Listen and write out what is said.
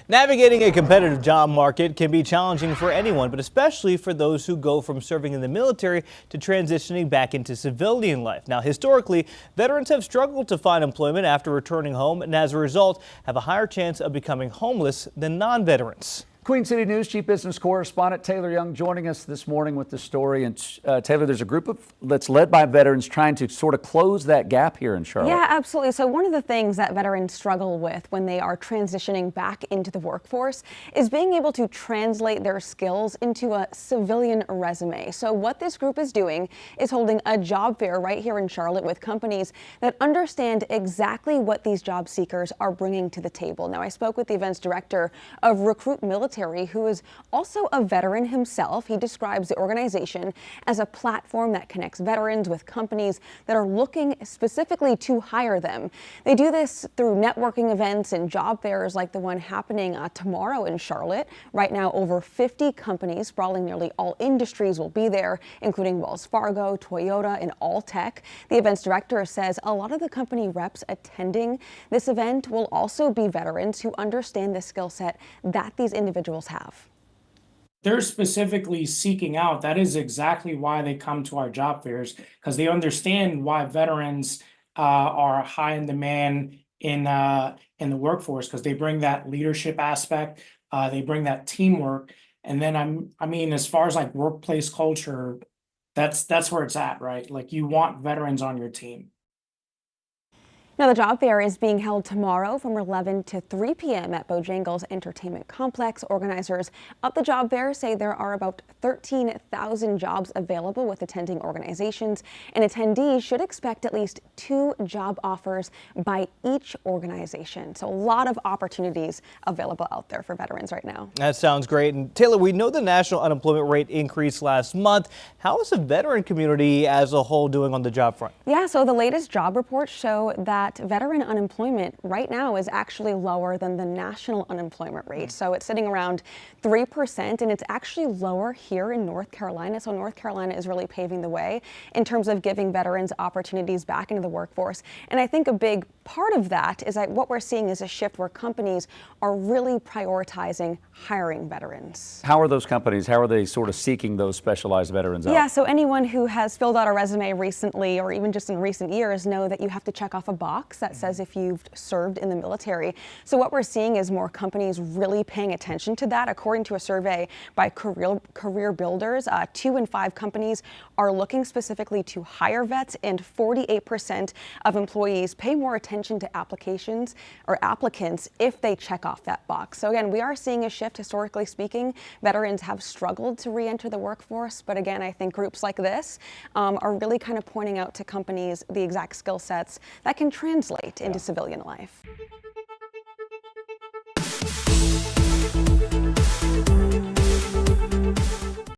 Navigating a competitive job market can be challenging for anyone, but especially for those who go from serving in the military to transitioning back into civilian life. Now, historically, veterans have struggled to find employment after returning home and as a result have a higher chance of becoming homeless than non-veterans. Queen City News Chief Business Correspondent Taylor Young joining us this morning with the story. And Taylor, there's a group that's led by veterans trying to sort of close that gap here in Charlotte. Yeah, absolutely. So one of the things that veterans struggle with when they are transitioning back into the workforce is being able to translate their skills into a civilian resume. So what this group is doing is holding a job fair right here in Charlotte with companies that understand exactly what these job seekers are bringing to the table. Now, I spoke with the events director of Recruit Military, who is also a veteran himself. He describes the organization as a platform that connects veterans with companies that are looking specifically to hire them. They do this through networking events and job fairs like the one happening tomorrow in Charlotte. Right now, over 50 companies sprawling nearly all industries will be there, including Wells Fargo, Toyota, and Alltech. The events director says a lot of the company reps attending this event will also be veterans who understand the skill set that these individuals have. They're specifically seeking out. That is exactly why they come to our job fairs, because they understand why veterans are high in demand in the workforce, because they bring that leadership aspect, they bring that teamwork, and then I mean, as far as like workplace culture, that's where it's at, right? Like you want veterans on your team. Now, the job fair is being held tomorrow from 11 to 3 p.m. at Bojangles Entertainment Complex. Organizers of the job fair say there are about 13,000 jobs available with attending organizations, and attendees should expect at least 2 job offers by each organization. So a lot of opportunities available out there for veterans right now. That sounds great. And Taylor, we know the national unemployment rate increased last month. How is the veteran community as a whole doing on the job front? Yeah, so the latest job reports show that veteran unemployment right now is actually lower than the national unemployment rate. So it's sitting around 3%, and it's actually lower here in North Carolina. So North Carolina is really paving the way in terms of giving veterans opportunities back into the workforce. And I think a big part of that is that what we're seeing is a shift where companies are really prioritizing hiring veterans. How are those companies, how are they sort of seeking those specialized veterans out? Yeah, so anyone who has filled out a resume recently or even just in recent years know that you have to check off a box that says if you've served in the military. So what we're seeing is more companies really paying attention to that. According to a survey by Career Builders, 2 in 5 companies are looking specifically to hire vets, and 48% of employees pay more attention to applications or applicants if they check off that box. So again, we are seeing a shift. Historically speaking, veterans have struggled to re-enter the workforce, but again, I think groups like this are really kind of pointing out to companies the exact skill sets that can translate into civilian life.